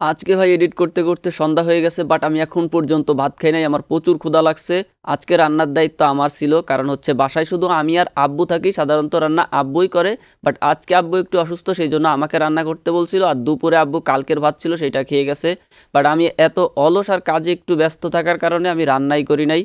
আজকে ভাই এডিট করতে করতে সন্ধ্যা হয়ে গেছে, বাট আমি এখন পর্যন্ত ভাত খাই নাই। আমার প্রচুর ক্ষুধা লাগছে। আজকে রান্নার দায়িত্ব আমার ছিল, কারণ হচ্ছে বাসায় শুধু আমি আর আব্বু থাকি। সাধারণত রান্না আব্বুই করে, বাট আজকে আব্বু একটু অসুস্থ, সেই জন্য আমাকে রান্না করতে বলছিল। আর দুপুরে আব্বু কালকের ভাত ছিল, সেটা খেয়ে গেছে। বাট আমি এত অলস আর কাজে একটু ব্যস্ত থাকার কারণে আমি রান্নাই করি নাই।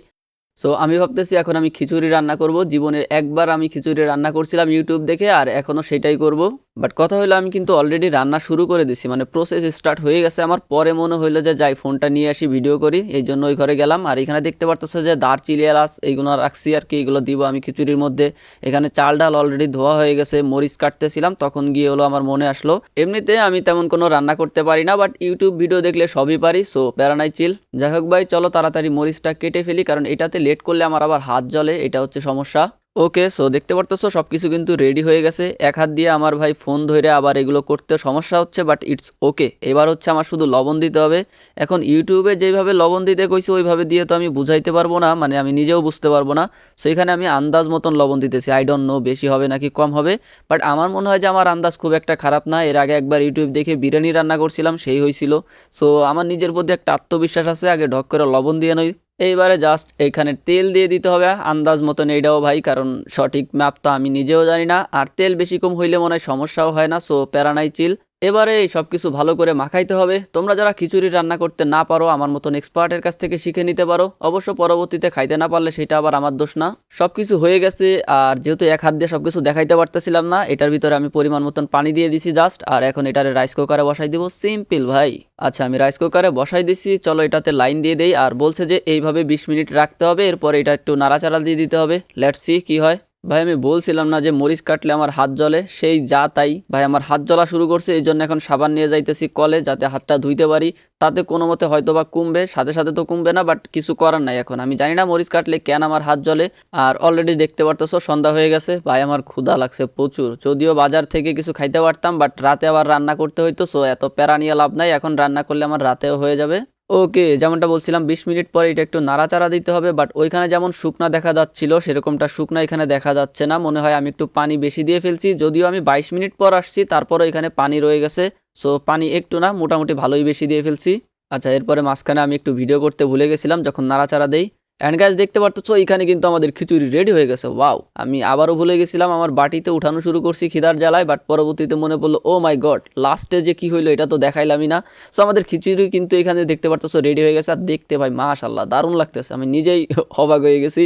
সো আমি ভাবতেছি এখন আমি খিচুড়ি রান্না করব। জীবনে একবার আমি খিচুড়ি রান্না করছিলাম ইউটিউব দেখে, আর এখনও সেটাই করব। বাট কথা হলো আমি কিন্তু অলরেডি রান্না শুরু করে দিছি, মানে প্রসেস স্টার্ট হয়ে গেছে আমার। পরে মনে হইলো যে যাই ফোনটা নিয়ে আসি, ভিডিও করি, এই জন্য ওই ঘরে গেলাম। আর এখানে দেখতে পারতেছো যে দারচিনি এলাচ এইগুলো রাখছি আর কি, এগুলো দিব আমি খিচুড়ির মধ্যে। এখানে চাল ডাল অলরেডি ধোয়া হয়ে গেছে, মরিচ কাটতেছিলাম, তখন গিয়ে হলো আমার মনে আসলো। এমনিতে আমি তেমন কোনো রান্না করতে পারি না, বাট ইউটিউব ভিডিও দেখলে সবই পারি, সো প্যারা নাই, চিল। যাই হোক ভাই, চলো তাড়াতাড়ি মরিচটা কেটে ফেলি, কারণ এটাতে লেট করলে আমার আবার হাত জ্বলে, এটা হচ্ছে সমস্যা। ওকে, সো দেখতে পারতেছো সবকিছু কিন্তু রেডি হয়ে গেছে। এক হাত দিয়ে আমার ভাই ফোন ধরে আবার এগুলো করতে সমস্যা হচ্ছে, বাট ইটস ওকে। এবার হচ্ছে আমার শুধু লবণ দিতে হবে। এখন ইউটিউবে যেভাবে লবণ দিতে কইছে ওইভাবে দিয়ে তো আমি বুঝাইতে পারবো না, মানে আমি নিজেও বুঝতে পারবো না। সো এখানে আমি আন্দাজ মতন লবণ দিতেছি, আই ডোন্ট নো বেশি হবে নাকি কম হবে। বাট আমার মনে হয় যে আমার আন্দাজ খুব একটা খারাপ না। এর আগে একবার ইউটিউব দেখে বিরিয়ানি রান্না করছিলাম, সেই হয়েছিল। সো আমার নিজের প্রতি একটা আত্মবিশ্বাস আছে, আগে ঢক করে লবণ দিয়ে নই। এইবারে জাস্ট এইখানে তেল দিয়ে দিতে হবে আন্দাজ মতন, এইটাও ভাই, কারণ সঠিক ম্যাপ তো আমি নিজেও জানি না। আর তেল বেশি কম হইলে মনে হয় সমস্যাও হয় না, সো প্যারা নাই, চিল। এবারে এই সব কিছু ভালো করে মাখাইতে হবে। তোমরা যারা খিচুড়ি রান্না করতে না পারো, আমার মতন এক্সপার্টের কাছ থেকে শিখে নিতে পারো। অবশ্য পরবর্তীতে খাইতে না পারলে সেটা আবার আমার দোষ না। সব কিছু হয়ে গেছে। আর যেহেতু এক হাত দিয়ে সব কিছু দেখাইতে পারতেছিলাম না, এটার ভিতরে আমি পরিমাণ মতন পানি দিয়ে দিছি জাস্ট। আর এখন এটারে রাইস কুকারে বসাই দিব, সিম্পল ভাই। আচ্ছা, আমি রাইস কুকারে বসাই দিছি, চলো এটাতে লাইন দিয়ে দেই। আর বলছে যে এইভাবে 20 মিনিট রাখতে হবে, এরপর এটা একটু নাড়াচাড়া দিয়ে দিতে হবে। লেটস সি কি হয়। ভাই আমি বলছিলাম না যে মরিচ কাটলে আমার হাত জ্বলে, সেই যা তাই ভাই, আমার হাত জ্বলা শুরু করছে। এই জন্য এখন সাবান নিয়ে যাইতেছি কলে, যাতে হাতটা ধুইতে পারি। তাতে কোনো মতে হয়তো বা কমবে, সাথে সাথে তো কমবে না, বাট কিছু করার নাই। এখন আমি জানি না মরিচ কাটলে কেন আমার হাত জ্বলে। আর অলরেডি দেখতে পারতেছো সন্ধ্যা হয়ে গেছে ভাই, আমার ক্ষুধা লাগছে প্রচুর। যদিও বাজার থেকে কিছু খাইতে পারতাম, বাট রাতে আবার রান্না করতে হইতো, সো এত প্যারা নিয়ে লাভ নাই। এখন রান্না করলে আমার রাতেও হয়ে যাবে। ওকে, যেমনটা বলছিলাম 20 মিনিট পরে এটা একটু নাড়াচাড়া দিতে হবে। বাট ওইখানে যেমন শুকনা দেখা যাচ্ছিল, সেরকমটা শুকনা এখানে দেখা যাচ্ছে না। মনে হয় আমি একটু পানি বেশি দিয়ে ফেলছি, যদিও আমি 22 মিনিট পর আসছি, তারপরও এখানে পানি রয়ে গেছে। সো পানি একটু না, মোটামুটি ভালোই বেশি দিয়ে ফেলছি। আচ্ছা, এরপরে মাঝখানে আমি একটু ভিডিও করতে ভুলে গেছিলাম যখন নাড়াচাড়া দেই। অ্যান্ড গাইস, দেখতে পারতেছো এখানে কিন্তু আমাদের খিচুড়ি রেডি হয়ে গেছে। ওয়াও, আমি আবারও ভুলে গেছিলাম, আমার বাটিতে উঠানো শুরু করছি খিদার জ্বালায়। বাট পরবর্তীতে মনে পড়লো, ও মাই গড, লাস্টে যে কি হইলো এটা তো দেখাইলামই না। সো আমাদের খিচুড়ি কিন্তু এখানে দেখতে পারতেছো রেডি হয়ে গেছে। আর দেখতে ভাই মাশাআল্লাহ দারুণ লাগতেছে, আমি নিজেই অবাক হয়ে গেছি।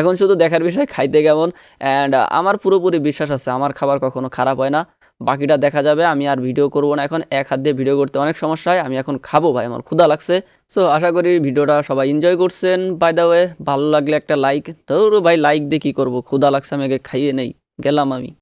এখন শুধু দেখার বিষয় খাইতে কেমন। অ্যান্ড আমার পুরোপুরি বিশ্বাস আছে আমার খাবার কখনো খারাপ হয় না। বাকিটা দেখা যাবে। আমি আর ভিডিও করব না এখন, এক হাত দিয়ে ভিডিও করতে অনেক সমস্যা হয়। আমি এখন খাবো ভাই, আমার ক্ষুধা লাগছে। সো আশা করি ভিডিওটা সবাই এনজয় করছেন। বাই দ্য ওয়ে, ভালো লাগলে একটা লাইক। ধরো ভাই, লাইক দিয়ে কী করবো, ক্ষুধা লাগছে, আমি আগে খাইয়ে নেই। গেলাম আমি।